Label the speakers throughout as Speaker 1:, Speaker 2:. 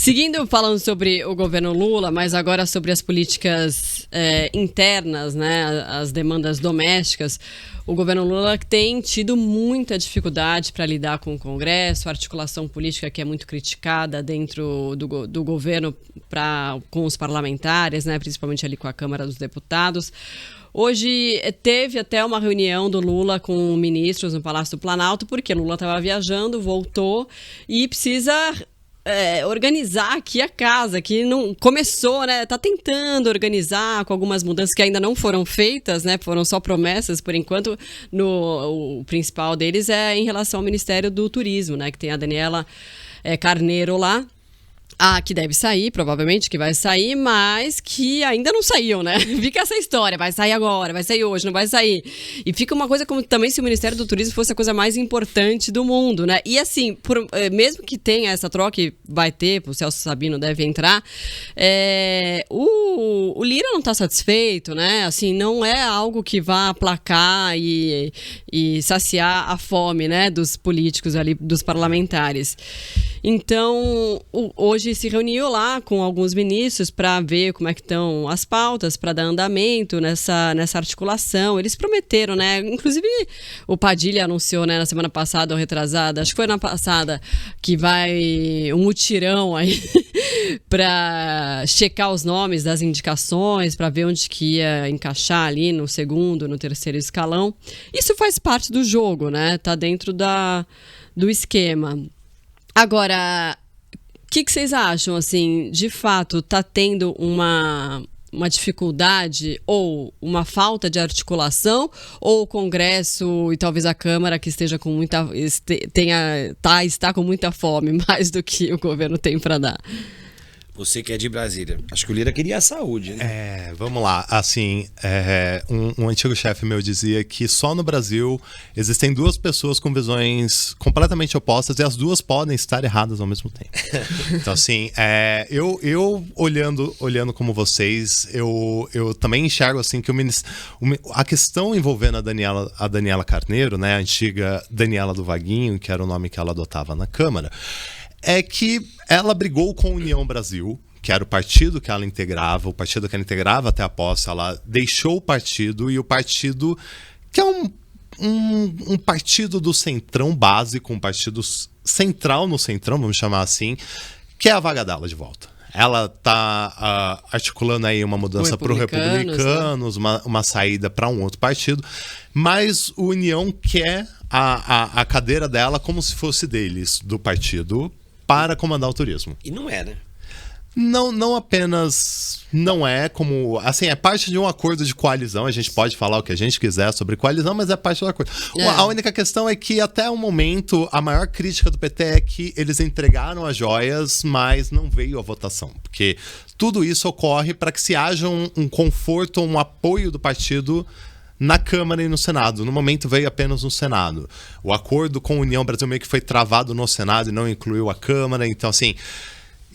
Speaker 1: Seguindo, falando sobre o governo Lula, mas agora sobre as políticas internas, né, as demandas domésticas, o governo Lula tem tido muita dificuldade para lidar com o Congresso, a articulação política que é muito criticada dentro do governo com os parlamentares, né, principalmente ali com a Câmara dos Deputados. Hoje teve até uma reunião do Lula com ministros no Palácio do Planalto, porque Lula estava viajando, voltou e precisa organizar aqui a casa, que não começou, né? Tá tentando organizar com algumas mudanças que ainda não foram feitas, né? Foram só promessas por enquanto. O principal deles é em relação ao Ministério do Turismo, né? Que tem a Daniela Carneiro lá. Que deve sair, provavelmente que vai sair, mas que ainda não saiu, né? Fica essa história, vai sair agora, vai sair hoje, não vai sair. E fica uma coisa como também se o Ministério do Turismo fosse a coisa mais importante do mundo, né? E assim, mesmo que tenha essa troca, e vai ter, o Celso Sabino deve entrar, o Lira não está satisfeito, né? Assim, não é algo que vá aplacar e saciar a fome, né? Dos políticos ali, dos parlamentares. Então, hoje se reuniu lá com alguns ministros para ver como é que estão as pautas, para dar andamento nessa articulação. Eles prometeram, né? Inclusive, o Padilha anunciou, né, na semana passada ou retrasada, acho que foi na passada, que vai um mutirão aí para checar os nomes das indicações, para ver onde que ia encaixar ali no segundo, no terceiro escalão. Isso faz parte do jogo, né? Tá dentro do esquema. Agora, o que vocês acham, assim, de fato, está tendo uma dificuldade ou uma falta de articulação, ou o Congresso e talvez a Câmara que esteja com está com muita fome, mais do que o governo tem para dar?
Speaker 2: Você que é de Brasília. Acho que o Lira queria a saúde, né?
Speaker 3: Vamos lá. Assim, um antigo chefe meu dizia que só no Brasil existem duas pessoas com visões completamente opostas e as duas podem estar erradas ao mesmo tempo. Então, assim, eu olhando como vocês, eu também enxergo assim que a questão envolvendo a Daniela Carneiro, né, a antiga Daniela do Vaguinho, que era o nome que ela adotava na Câmara, é que ela brigou com a União Brasil, que era o partido que ela integrava, até a posse, ela deixou o partido, e o partido, que é um partido do centrão básico, um partido central no centrão, vamos chamar assim, que é a vaga dela de volta. Ela está articulando aí uma mudança para o Republicanos, né? uma saída para um outro partido, mas o União quer a cadeira dela como se fosse deles, do partido, para comandar o turismo.
Speaker 2: E não é, né?
Speaker 3: Não apenas não é como... Assim, é parte de um acordo de coalizão. A gente pode falar o que a gente quiser sobre coalizão, mas é parte do acordo. A única questão é que, até o momento, a maior crítica do PT é que eles entregaram as joias, mas não veio a votação. Porque tudo isso ocorre para que se haja um conforto, um apoio do partido na Câmara e no Senado. No momento veio apenas no Senado. O acordo com a União Brasil meio que foi travado no Senado e não incluiu a Câmara. Então, assim,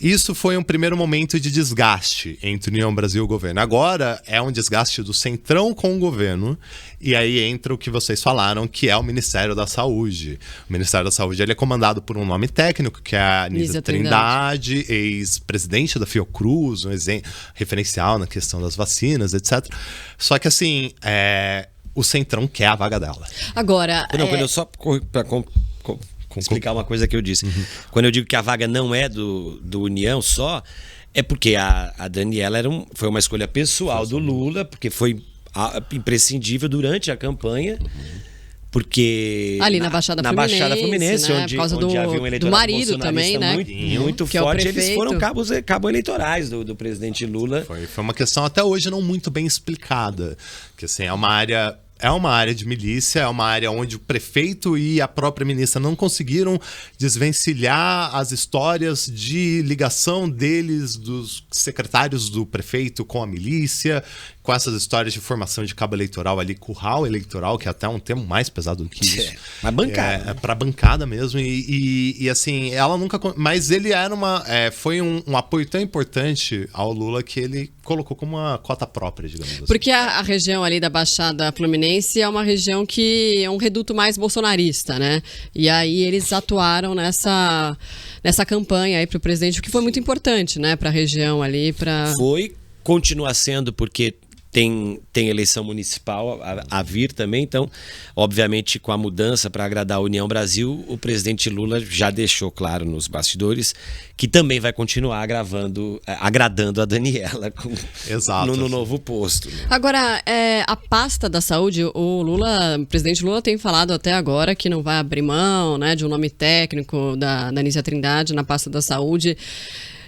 Speaker 3: isso foi um primeiro momento de desgaste entre União Brasil e o governo. Agora é um desgaste do centrão com o governo, e aí entra o que vocês falaram, que é o Ministério da Saúde. O Ministério da Saúde, ele é comandado por um nome técnico, que é a Anísia Trindade, ex-presidente da Fiocruz, um referencial na questão das vacinas, etc. Só que, assim, o centrão quer a vaga dela.
Speaker 1: Agora...
Speaker 2: Quando eu só... explicar uma coisa que eu disse. Quando eu digo que a vaga não é do União só, é porque a Daniela foi uma escolha pessoal do Lula, porque foi imprescindível durante a campanha, porque...
Speaker 1: Ali na Baixada Fluminense, né?
Speaker 2: onde,
Speaker 1: por causa
Speaker 2: onde havia um
Speaker 1: do
Speaker 2: eleitorado
Speaker 1: marido também, né?
Speaker 2: muito
Speaker 1: que
Speaker 2: forte,
Speaker 1: é
Speaker 2: eles foram cabos eleitorais do presidente Lula.
Speaker 3: Foi uma questão até hoje não muito bem explicada, que assim, é uma área de milícia, é uma área onde o prefeito e a própria ministra não conseguiram desvencilhar as histórias de ligação deles, dos secretários do prefeito com a milícia, com essas histórias de formação de cabo eleitoral ali, curral eleitoral, que é até um termo mais pesado do que isso.
Speaker 2: Mas bancada.
Speaker 3: É pra bancada mesmo. E assim, ela nunca. Mas ele era foi um apoio tão importante ao Lula que ele colocou como uma cota própria, digamos assim.
Speaker 1: Porque a região ali da Baixada Fluminense é uma região que é um reduto mais bolsonarista, né? E aí eles atuaram nessa campanha aí pro presidente, o que foi muito importante, né? Pra região ali,
Speaker 2: Foi, continua sendo, porque tem eleição municipal a vir também, então, obviamente, com a mudança para agradar a União Brasil, o presidente Lula já deixou claro nos bastidores que também vai continuar agradando a Daniela no novo posto. Né?
Speaker 1: Agora, a pasta da saúde, o presidente Lula tem falado até agora que não vai abrir mão, né, de um nome técnico da Anísia Trindade na pasta da saúde.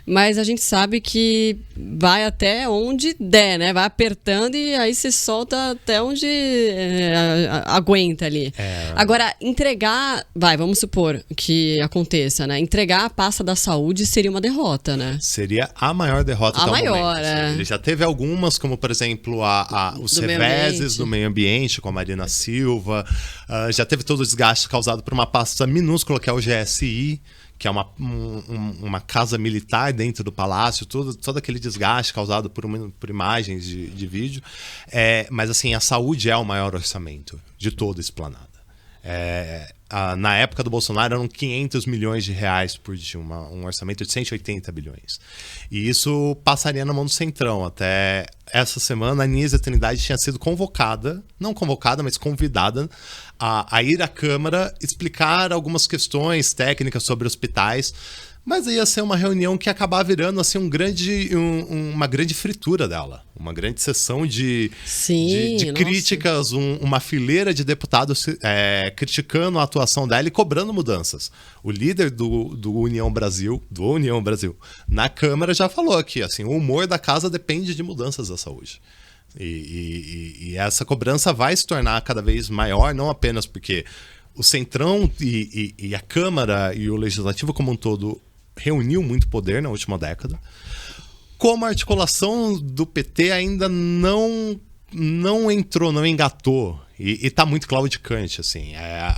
Speaker 1: Mas a gente sabe que vai até onde der, né? Vai apertando e aí se solta até onde aguenta ali. Agora, vamos supor que aconteça, né? Entregar a pasta da saúde seria uma derrota, né?
Speaker 3: Seria a maior derrota até o momento. Ele já teve algumas, como por exemplo os reveses do meio ambiente com a Marina Silva. Já teve todo o desgaste causado por uma pasta minúscula que é o GSI, que é uma casa militar dentro do palácio, todo aquele desgaste causado por imagens de vídeo. Mas assim, a saúde é o maior orçamento de toda a Esplanada. Na época do Bolsonaro eram 500 milhões de reais por dia, um orçamento de 180 bilhões. E isso passaria na mão do Centrão. Até essa semana a Anísia Trindade tinha sido não convocada, mas convidada a ir à Câmara explicar algumas questões técnicas sobre hospitais, mas ia ser uma reunião que ia acabar virando assim, uma grande fritura dela, uma grande sessão de críticas, uma fileira de deputados criticando a atuação dela e cobrando mudanças. O líder do União Brasil, na Câmara já falou aqui, assim, o humor da casa depende de mudanças da saúde. E essa cobrança vai se tornar cada vez maior, não apenas porque o Centrão e a Câmara e o Legislativo como um todo reuniu muito poder na última década, como a articulação do PT ainda não engatou. E está muito claudicante, assim.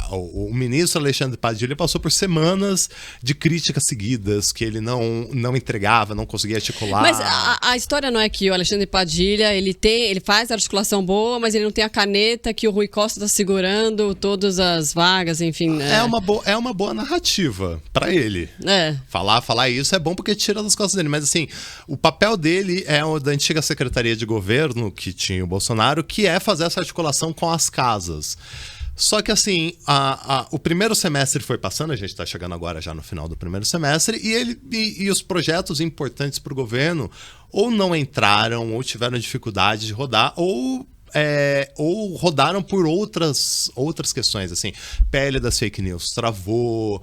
Speaker 3: O ministro Alexandre Padilha passou por semanas de críticas seguidas, que ele não entregava, não conseguia articular.
Speaker 1: Mas a história não é que o Alexandre Padilha, ele faz a articulação boa, mas ele não tem a caneta que o Rui Costa está segurando todas as vagas, enfim.
Speaker 3: É uma boa narrativa para ele. Falar isso é bom porque tira das costas dele. Mas, assim, o papel dele é o da antiga Secretaria de Governo, que tinha o Bolsonaro, que é fazer essa articulação com as casas. Só que assim, o primeiro semestre foi passando, a gente está chegando agora já no final do primeiro semestre, e os projetos importantes para o governo ou não entraram, ou tiveram dificuldade de rodar, ou rodaram por outras questões, assim, PL das fake news travou,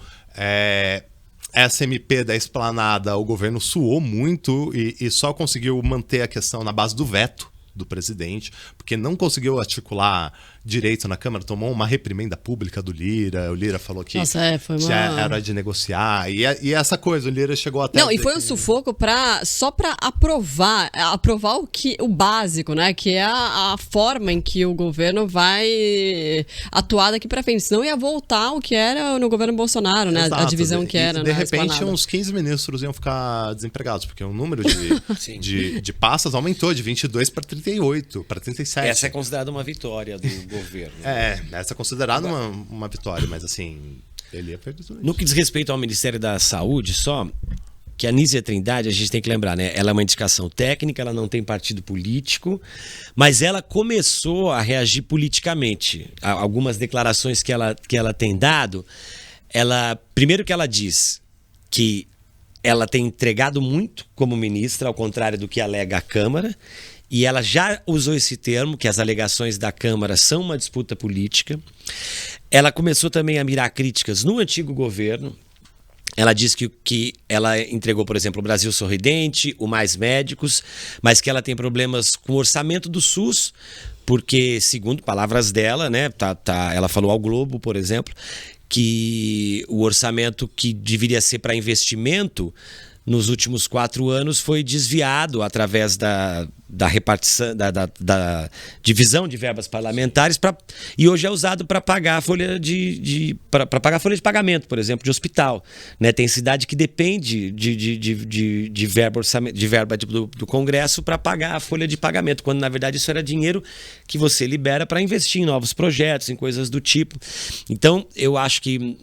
Speaker 3: essa MP da Esplanada, o governo suou muito e só conseguiu manter a questão na base do veto do presidente, porque não conseguiu articular direito na Câmara, tomou uma reprimenda pública do Lira. O Lira falou que já era de negociar. E essa coisa, o Lira chegou até...
Speaker 1: Não, e foi um sufoco só para aprovar o básico, né? Que é a forma em que o governo vai atuar daqui para frente. Senão ia voltar o que era no governo Bolsonaro, né?
Speaker 3: Exato.
Speaker 1: A divisão que era.
Speaker 3: De repente, uns 15 ministros iam ficar desempregados, porque o número de pastas aumentou de 22 para 38, para 37.
Speaker 2: Essa é considerada uma vitória do governo.
Speaker 3: Essa é considerada uma vitória, mas assim, ele ia perder tudo isso.
Speaker 2: No que diz respeito ao Ministério da Saúde, só que a Anísia Trindade, a gente tem que lembrar, né? Ela é uma indicação técnica, ela não tem partido político, mas ela começou a reagir politicamente. Algumas declarações que ela tem dado, primeiro que ela diz que ela tem entregado muito como ministra, ao contrário do que alega a Câmara, e ela já usou esse termo, que as alegações da Câmara são uma disputa política. Ela começou também a mirar críticas no antigo governo. Ela diz que ela entregou, por exemplo, o Brasil Sorridente, o Mais Médicos, mas que ela tem problemas com o orçamento do SUS, porque, segundo palavras dela, né, ela falou ao Globo, por exemplo, que o orçamento que deveria ser para investimento nos últimos 4 anos foi desviado através da repartição, da divisão de verbas parlamentares e hoje é usado para pagar a folha para pagar a folha de pagamento, por exemplo, de hospital, né? Tem cidade que depende de verba do Congresso para pagar a folha de pagamento, quando na verdade isso era dinheiro que você libera para investir em novos projetos, em coisas do tipo. Então eu acho que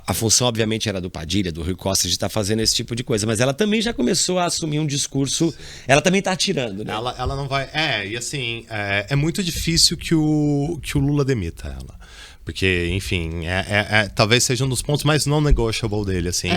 Speaker 2: a função, obviamente, era do Padilha, do Rui Costa, de estar fazendo esse tipo de coisa, mas ela também já começou a assumir um discurso. Ela também está atirando, né?
Speaker 3: Ela não vai. E assim, é muito difícil que o Lula demita ela. Porque, enfim, talvez seja um dos pontos mais non-negotiable dele, assim.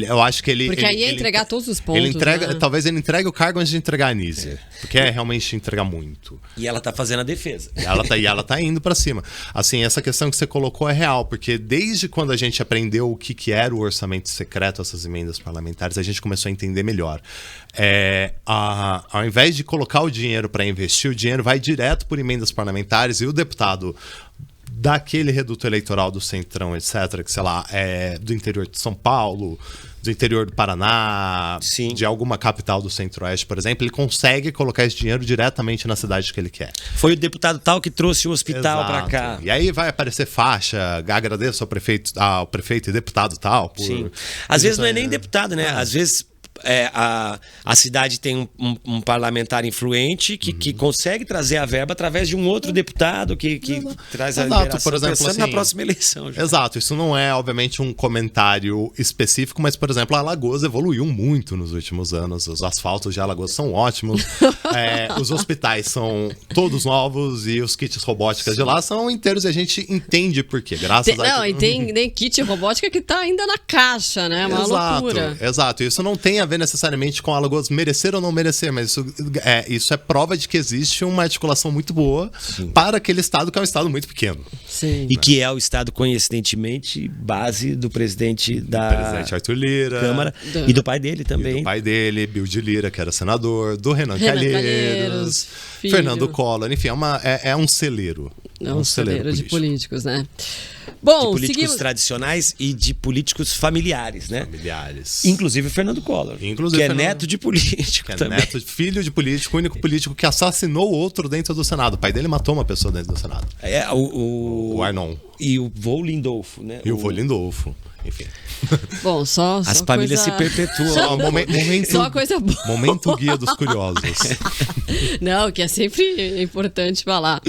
Speaker 3: Eu acho que ele...
Speaker 1: Porque aí ia entregar todos os pontos, né?
Speaker 3: Talvez ele entregue o cargo antes de entregar a Anísia. Porque é realmente entregar muito.
Speaker 2: E ela tá fazendo a defesa.
Speaker 3: E ela tá indo pra cima. Assim, essa questão que você colocou é real, porque desde quando a gente aprendeu o que era o orçamento secreto, essas emendas parlamentares, a gente começou a entender melhor. Ao invés de colocar o dinheiro para investir, o dinheiro vai direto por emendas parlamentares e o deputado daquele reduto eleitoral do Centrão, etc., que, sei lá, do interior de São Paulo, do interior do Paraná,
Speaker 2: sim,
Speaker 3: de alguma capital do Centro-Oeste, por exemplo, ele consegue colocar esse dinheiro diretamente na cidade que ele quer.
Speaker 2: Foi o deputado tal que trouxe o hospital para cá.
Speaker 3: E aí vai aparecer faixa, agradeço ao prefeito e deputado tal.
Speaker 2: Sim. Às vezes não é nem deputado, né? Às vezes... a cidade tem um parlamentar influente que consegue trazer a verba através de um outro deputado que traz a liberação,
Speaker 3: por exemplo,
Speaker 2: pensando
Speaker 3: assim,
Speaker 2: na próxima eleição. Já.
Speaker 3: Exato, isso não é, obviamente, um comentário específico, mas, por exemplo, a Alagoas evoluiu muito nos últimos anos. Os asfaltos de Alagoas são ótimos, os hospitais são todos novos e os kits robóticas de lá são inteiros e a gente entende por quê.
Speaker 1: E tem kit robótica que tá ainda na caixa, né? Uma loucura.
Speaker 3: Exato, isso não tem a ver necessariamente com Alagoas merecer ou não merecer, mas isso é prova de que existe uma articulação muito boa para aquele estado que é um estado muito pequeno.
Speaker 1: Sim.
Speaker 2: E que é o estado, coincidentemente, base do presidente
Speaker 3: Arthur Lira,
Speaker 2: Câmara e do pai dele também.
Speaker 3: Do pai dele, Bill de Lira, que era senador, do Renan Calheiros, Fernando Collor, enfim, é um celeiro.
Speaker 1: É um celeiro de políticos, né? Bom,
Speaker 2: de políticos tradicionais e de políticos familiares, né? Inclusive o Fernando Collor, que é neto de político também.
Speaker 3: Filho de político, o único político que assassinou outro dentro do Senado. O pai dele matou uma pessoa dentro do Senado.
Speaker 2: O
Speaker 3: Arnon.
Speaker 2: E o vô Lindolfo, né?
Speaker 3: E o vô Lindolfo. Enfim.
Speaker 1: Bom,
Speaker 2: as famílias se perpetuam.
Speaker 1: Só coisa boa.
Speaker 3: Momento guia dos curiosos.
Speaker 1: Não, que é sempre importante falar.